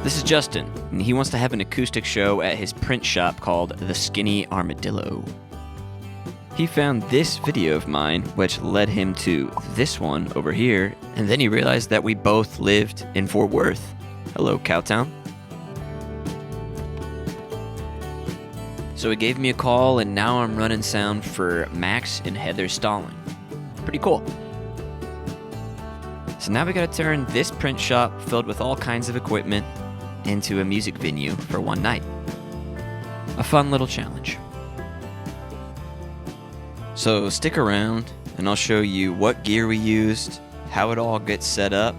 This is Justin, and he wants to have an acoustic show at his print shop called The Skinny Armadillo. He found this video of mine, which led him to this one over here, and then he realized that we both lived in Fort Worth. Hello, Cowtown. So he gave me a call, and now I'm running sound for Max and Heather Stalling. Pretty cool. So now we gotta turn this print shop filled with all kinds of equipment into a music venue for one night. A fun little challenge. So stick around and I'll show you what gear we used, how it all gets set up,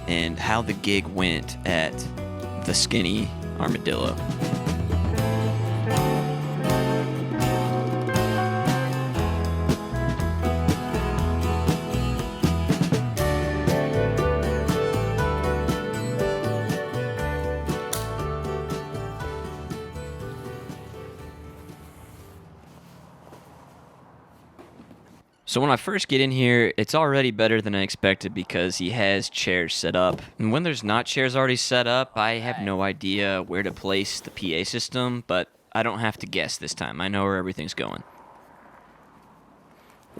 and how the gig went at the Skinny Armadillo. So when I first get in here, it's already better than I expected because he has chairs set up. And when there's not chairs already set up, I have no idea where to place the PA system, but I don't have to guess this time. I know where everything's going.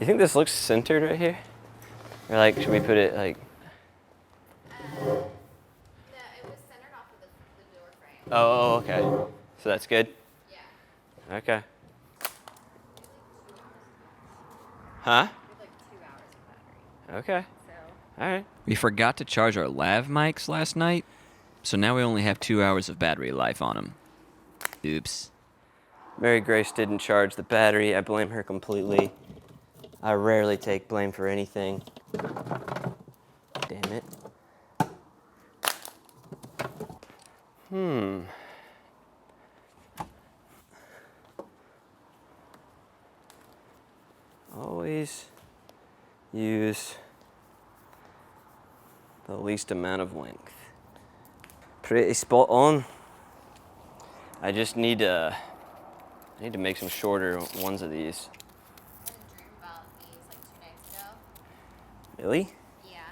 You think this looks centered right here? Or like, should we put it like... No, it was centered off of the door frame. Oh, okay. So that's good? Yeah. Okay. Huh? We have like 2 hours of battery. Okay. So. All right. We forgot to charge our lav mics last night, so now we only have 2 hours of battery life on them. Oops. Mary Grace didn't charge the battery. I blame her completely. I rarely take blame for anything. Damn it. Always use the least amount of length. Pretty spot on. I just need to make some shorter ones of these. I had a dream about these like 2 nights ago. Really? Yeah.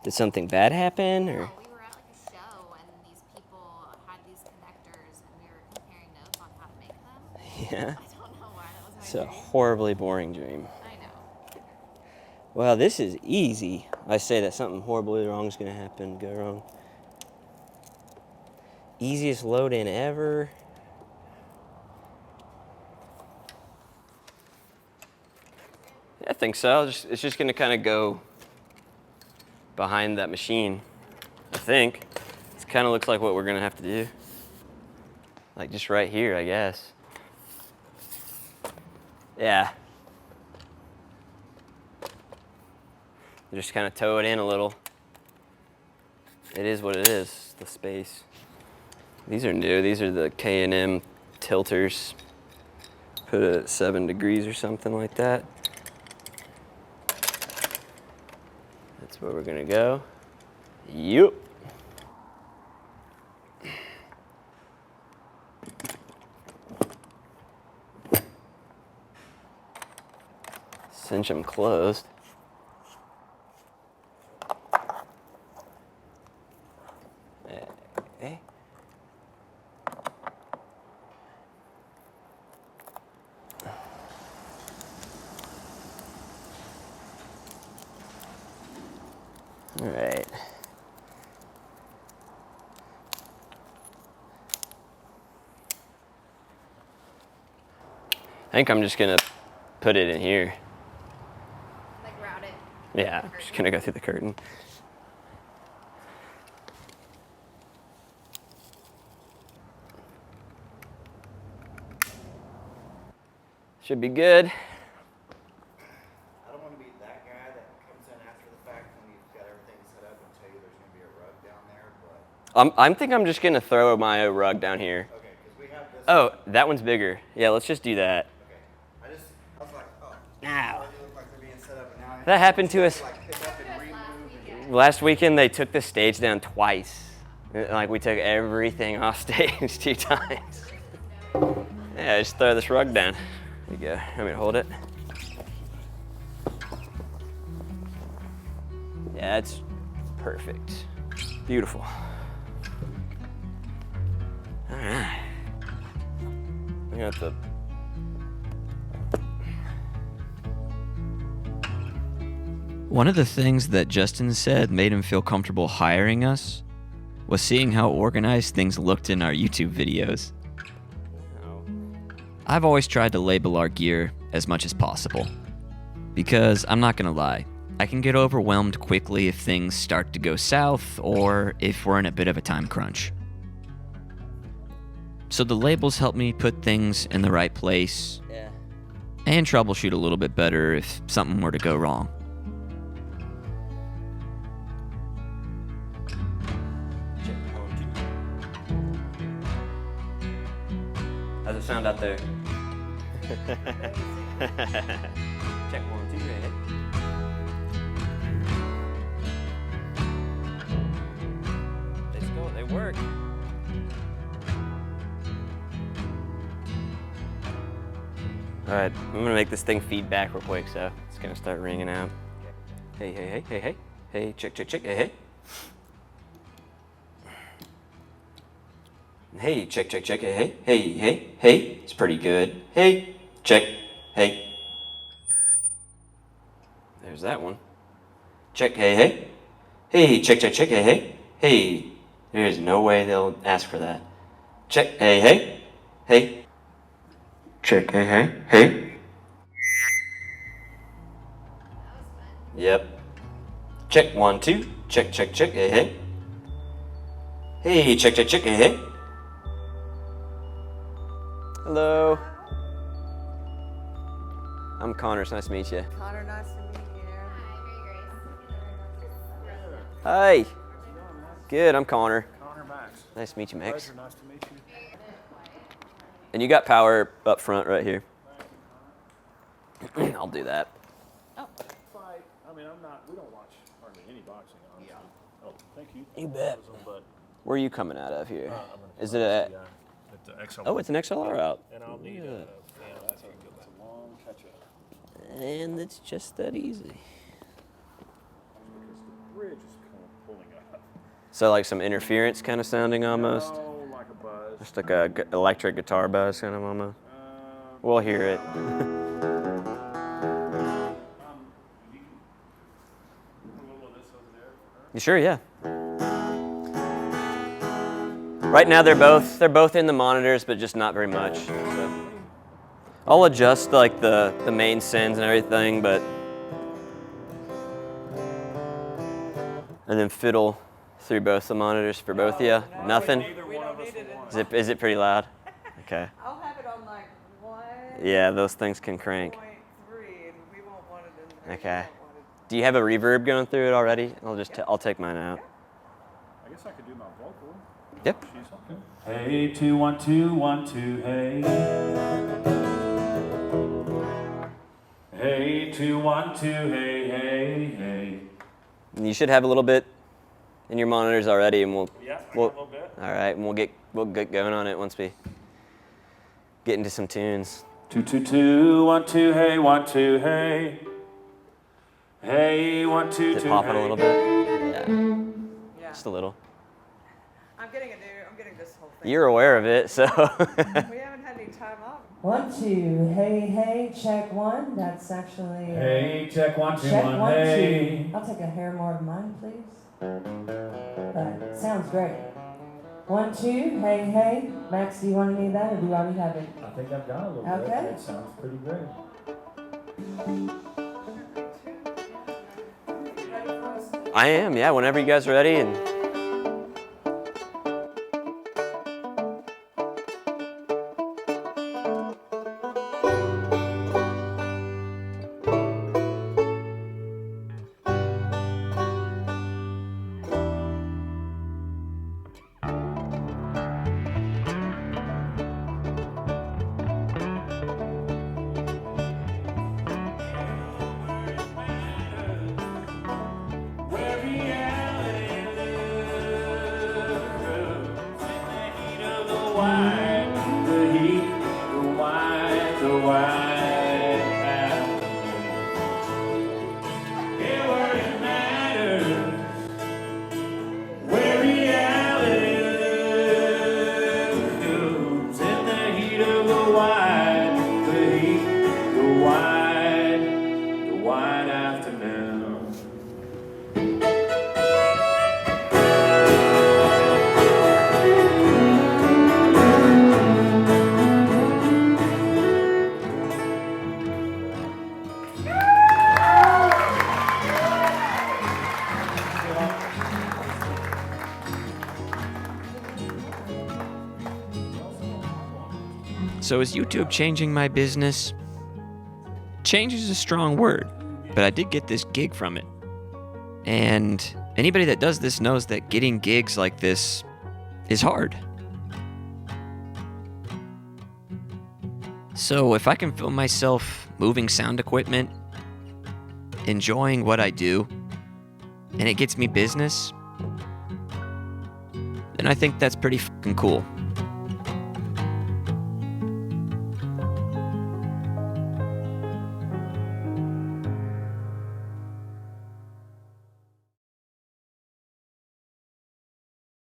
Did something bad happen or? No, we were at like a show and these people had these connectors and we were comparing notes on how to make them. Yeah. I don't know why that was my It's a dream. horribly boring dream. I know. Well, this is easy. I say that something horribly wrong is going to happen, go wrong. Easiest load in ever. Yeah, I think so. It's just going to kind of go behind that machine, I think. It kind of looks like what we're going to have to do. Like just right here, I guess. Yeah. Just kind of toe it in a little. It is what it is, the space. These are new. These are the K&M tilters. Put it at 7 degrees or something like that. That's where we're gonna go. Yup. Cinch them closed. Okay. All right. I think I'm just gonna put it in here. Like route it. Yeah, I'm just gonna go through the curtain. Should be good. I don't want to be that guy that comes in after the fact when you've got everything set up and tell you there's going to be a rug down there, but... I think I'm just gonna throw my rug down here. Okay, because we have this... Oh, that one's bigger. Yeah, let's just do that. Okay. I was like, oh. Ow. They look like they're being set up, and now... That happened to us Like, pick up and remove. last weekend. They took the stage down twice. Like we took everything off stage 2 times. Yeah, just throw this rug down. There you go. Want me to hold it? Yeah, it's perfect. Beautiful. All right. I got the. One of the things that Justin said made him feel comfortable hiring us was seeing how organized things looked in our YouTube videos. I've always tried to label our gear as much as possible. Because I'm not gonna lie, I can get overwhelmed quickly if things start to go south or if we're in a bit of a time crunch. So the labels help me put things in the right place and troubleshoot a little bit better if something were to go wrong. How's it sound out there? Check 1, 2, right? They work. All right, I'm gonna make this thing feedback real quick, so it's gonna start ringing out. Hey, hey, hey, hey, hey, hey, check, check, check, hey, hey. Hey, check, check, check, hey, hey, hey, hey, hey, it's pretty good. Hey, check, hey. There's that one. Check, hey, hey. Hey, check, check, check, hey, hey. Hey, there's no way they'll ask for that. Check, hey, hey, hey. Check, hey, hey, hey. Yep. Check, 1, 2. Check, check, check, hey, hey. Hey, check, check, check, hey, hey. Hello. I'm Connor. It's nice to meet you. Connor, nice to meet you. Hi. Good. I'm Connor. Connor Max. Nice to meet you, Max. Pleasure, nice to meet you. And you got power up front right here. I'll do that. Fight. I mean, we don't watch hardly any boxing, honestly. Yeah. Oh, thank you. You bet. But, Where are you coming out of here? Is it yeah, a? it's the XLR. Oh, it's an XLR out. And I'll need that's a long catch-up. And it's just that easy. Because the bridge is kind of pulling up. So like some interference kind of sounding almost. Oh, like a buzz. Just like a electric guitar buzz kind of almost. We'll hear it. You can put a little of this over there for her. You sure? Yeah. Right now they're both in the monitors, but just not very much. So I'll adjust like the main sends and everything, but and then fiddle through both the monitors for both of you. Nothing. Neither one of us will want. Is it pretty loud? Okay. I'll have it on like 1.3 Yeah, those things can crank. and we won't want it in there. Okay. Do you have a reverb going through it already? I'll take mine out. I guess I could do my vocal. Yep. She's okay. Hey, 2, 1, 2, 1, 2, hey. Hey, 2, 1, 2, hey, hey, hey. You should have a little bit in your monitors already, and we'll. Yeah, I we'll got a little bit. All right, and we'll get going on it once we get into some tunes. 2, 2, 2, 1, 2, hey, 1, 2, hey. Hey, 1, 2, 2, Is it popping hey. a little bit? Yeah, Yeah. just a little. I'm getting this whole thing. You're aware of it, so. We haven't had any time off. 1, 2, hey, hey, check 1. That's actually. Hey, check 1, 2, check 1, 1, hey. 2. I'll take a hair more of mine, please. Right, sounds great. 1, 2, hey, hey. Max, do you want any of that or do you already have it? I think I've got a little bit. Okay. That sounds pretty great. I am, yeah, whenever you guys are ready. And So is YouTube changing my business? Change is a strong word, but I did get this gig from it. And anybody that does this knows that getting gigs like this is hard. So if I can film myself moving sound equipment, enjoying what I do, and it gets me business, then I think that's pretty fucking cool.